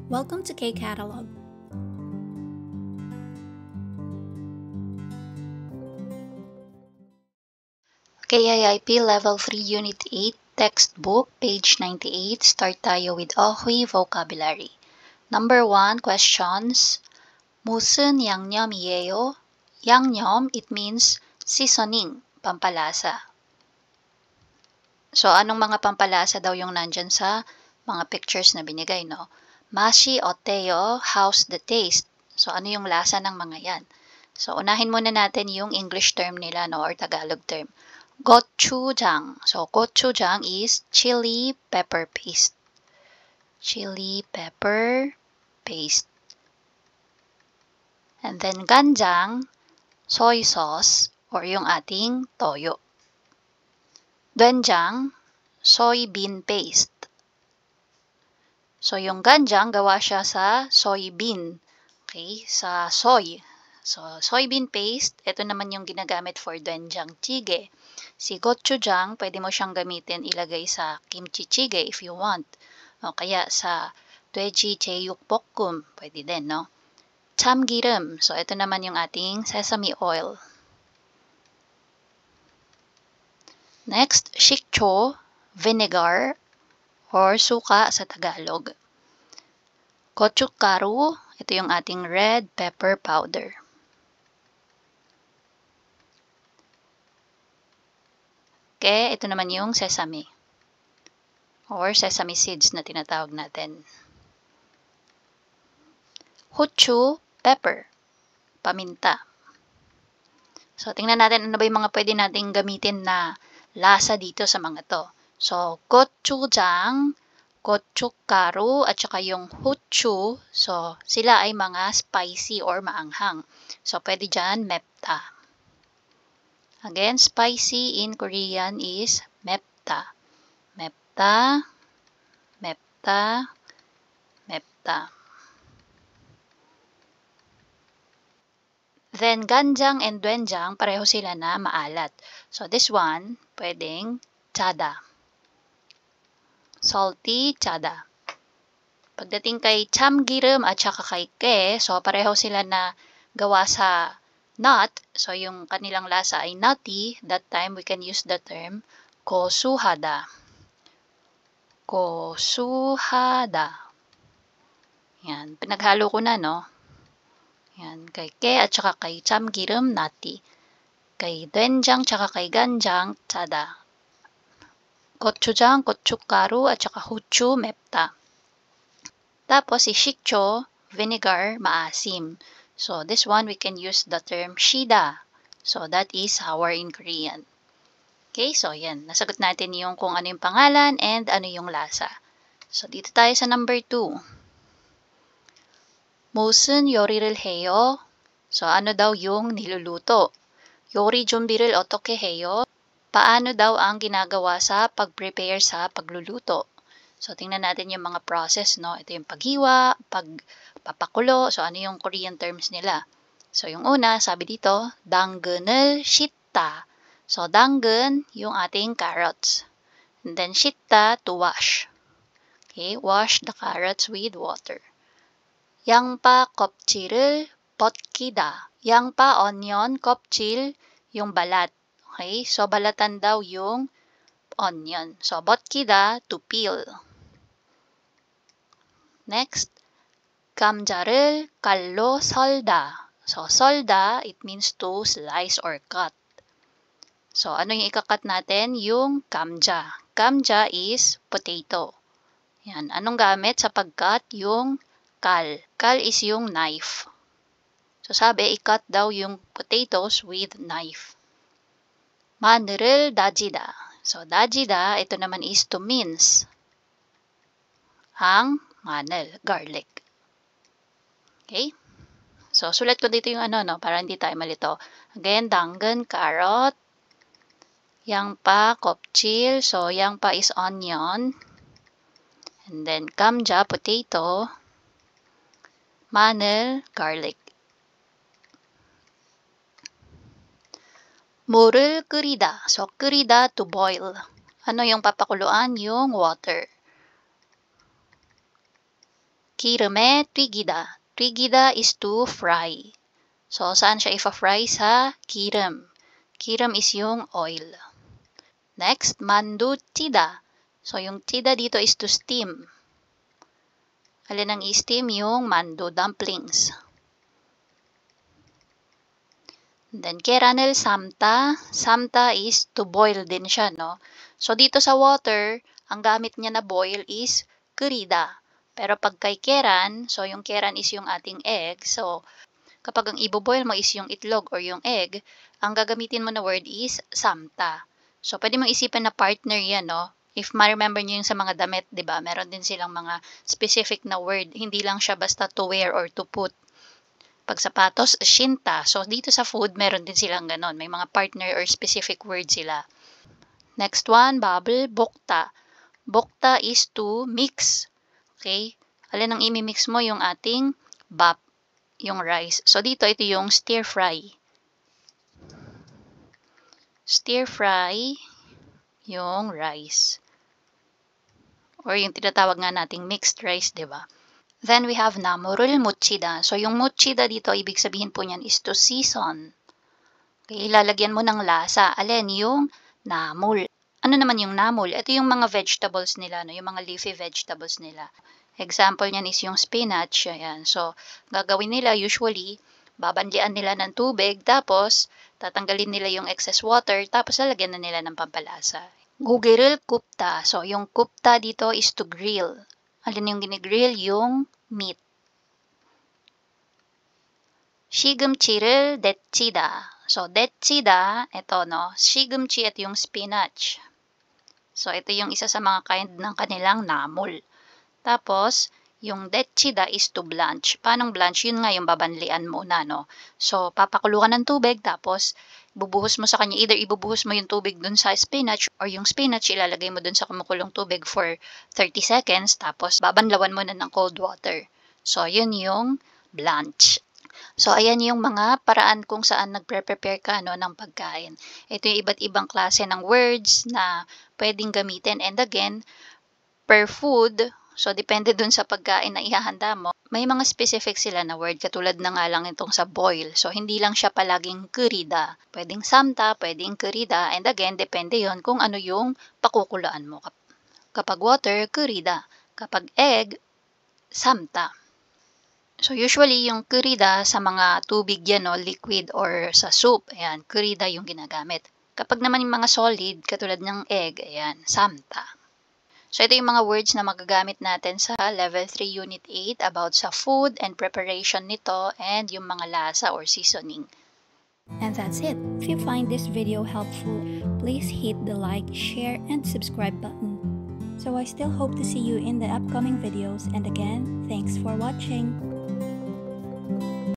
Welcome to K-Catalog. KIIP Level 3 Unit 8 Textbook, page 98. Start tayo with Ohui Vocabulary. Number 1, questions. 무슨 양념이에요? 양념, it means seasoning, pampalasa. So, anong mga pampalasa daw yung nandyan sa mga pictures na binigay, no? 맛이 어때요? How's the taste? So, ano yung lasa ng mga yan? So, unahin muna natin yung English term nila, no? Or Tagalog term. 고추장. So, 고추장 is chili pepper paste. Chili pepper paste. And then, 간장, soy sauce, or yung ating toyo. 된장, soybean paste. So, yung ganjang, gawa siya sa soybean. Okay? Sa soy. So, soybean paste, ito naman yung ginagamit for doenjang jjigae. Si gochujang, pwede mo siyang gamitin, ilagay sa kimchi jjigae if you want. O kaya sa 돼지 제육볶음, pwede din, no? 참기름. So, ito naman yung ating sesame oil. Next, 식초, vinegar, or suka sa Tagalog. Gochugaru, ito yung ating red pepper powder. Okay, ito naman yung sesame. Or sesame seeds na tinatawag natin. Huchu, pepper, paminta. So, tingnan natin ano ba yung mga pwede nating gamitin na lasa dito sa mga to. So, gochujang, gochugaru, at saka yung huchu. So, sila ay mga spicy or maanghang. So, pwede dyan mepta. Again, spicy in Korean is mepta. Mepta, mepta, mepta. Then, ganjang and doenjang, pareho sila na maalat. So, this one, pwedeng chada. Salty chada. Pagdating kay chamgirum at saka kay ke, so pareho sila na gawa sa nut. So, yung kanilang lasa ay nutty. That time, we can use the term gosuhada. Gosuhada. Yan. Pinaghalo ko na, no? Yan. Kay ke at saka kay chamgirum, nutty. Kay doenjang tsaka kay ganjang, chada. Gochujang, gochugaru, at saka huchu, mepta. Tapos, si 식초, vinegar, maasim. So, this one, we can use the term shida. So, that is sour in Korean. Okay, so yan. Nasagot natin yung kung ano yung pangalan and ano yung lasa. So, dito tayo sa number 2. 무슨 요리를 해요? So, ano daw yung niluluto? 요리 준비를 어떻게 해요? Paano daw ang ginagawa sa pag-prepare sa pagluluto? So, tingnan natin yung mga process, no? Ito yung paghiwa, pagpapakulo. So, ano yung Korean terms nila? So, yung una, sabi dito, 당근을 씻다. So, 당근, yung ating carrots. And then, 씻다, to wash. Okay, wash the carrots with water. 양파 껍질을 벗기다. 양파, onion, 껍질, yung balat. Okay, so balatan daw yung onion. So, 벗기다, to peel. Next, 감자를 칼로 썰다. So, 썰다, it means to slice or cut. So, ano yung ikakat natin? Yung kamja. Kamja is potato. Yan. Anong gamit sa pagkat? Yung kal. Kal is yung knife. So, sabi, ikat daw yung potatoes with knife. 마늘을 다지다. So, 다지다, ito naman is to mince. Ang ma늘, garlic. Okay? So, sulat ko dito yung ano, no? Para hindi tayo malito. Again, 당근, carrot. 양파, 껍질. So, 양파 is onion. And then, 감자, potato. 마늘, garlic. 물을 끓이다. So, 끓이다, to boil. Ano yung papakuluan? Yung water. 기름에 튀기다. 튀기다 is to fry. So, saan siya ifa-fry? Sa kirim. Kirim is yung oil. Next, mandu tida. So, yung tida dito is to steam. Alin ang i-steam? Yung mandu dumplings. Then, keranel samta. Samta is to boil din siya, no? So, dito sa water, ang gamit niya na boil is kurida. Pero pag kay keran, so yung keran is yung ating egg. So, kapag ang ibo-boil mo is yung itlog or yung egg, ang gagamitin mo na word is samta. So, pwede mong isipin na partner yan, no? If ma-remember nyo yung sa mga damit, di ba? Meron din silang mga specific na word. Hindi lang siya basta to wear or to put. Pag sapatos, shinta. So, dito sa food, meron din silang ganon. May mga partner or specific word sila. Next one, bubble, bokta. Bokta is to mix. Okay? Alin ang imimix mo? Yung ating bap, yung rice. So, dito, ito yung stir fry. Stir fry yung rice. Or yung tinatawag nga nating mixed rice, di ba? Then, we have namurul muchida. So, yung muchida dito, ibig sabihin po niyan is to season. Okay, lalagyan mo ng lasa. Alin? Yung namul. Ano naman yung namul? Ito yung mga vegetables nila, no? Yung mga leafy vegetables nila. Example niyan is yung spinach. Ayan. So, gagawin nila usually, babanlian nila ng tubig, tapos tatanggalin nila yung excess water, tapos lalagyan na nila ng pampalasa. Gugiril kupta. So, yung kupta dito is to grill. Alin yung ginigrill? Yung meat. Shigumchiril detchida. So, detchida, ito, no? Shigumchi at yung spinach. So, ito yung isa sa mga kind ng kanilang namul. Tapos, yung detchida is to blanch. Paanong blanch? Yun nga yung babanlian muna, no? So, papakuluan ng tubig, tapos bubuhos mo sa kanya. Either ibubuhos mo yung tubig dun sa spinach or yung spinach ilalagay mo dun sa kumukulong tubig for 30 seconds, tapos babanlawan mo na ng cold water. So, yun yung blanch. So, ayan yung mga paraan kung saan nagpre-prepare ka, no, ng pagkain. Ito yung iba't ibang klase ng words na pwedeng gamitin. And again, per food, so, depende dun sa pagkain na ihahanda mo. May mga specific sila na word, katulad na nga lang itong sa boil. So, hindi lang siya palaging kurida. Pwedeng samta, pwedeng kurida. And again, depende yon kung ano yung pakukulaan mo. Kapag water, kurida. Kapag egg, samta. So, usually, yung kurida sa mga tubig yan, no, liquid or sa soup, ayan, kurida yung ginagamit. Kapag naman yung mga solid, katulad ng egg, ayan, samta. So, ito yung mga words na magagamit natin sa Level 3 Unit 8 about sa food and preparation nito and yung mga lasa or seasoning. And that's it. If you find this video helpful, please hit the like, share, and subscribe button. So I still hope to see you in the upcoming videos, and again, thanks for watching.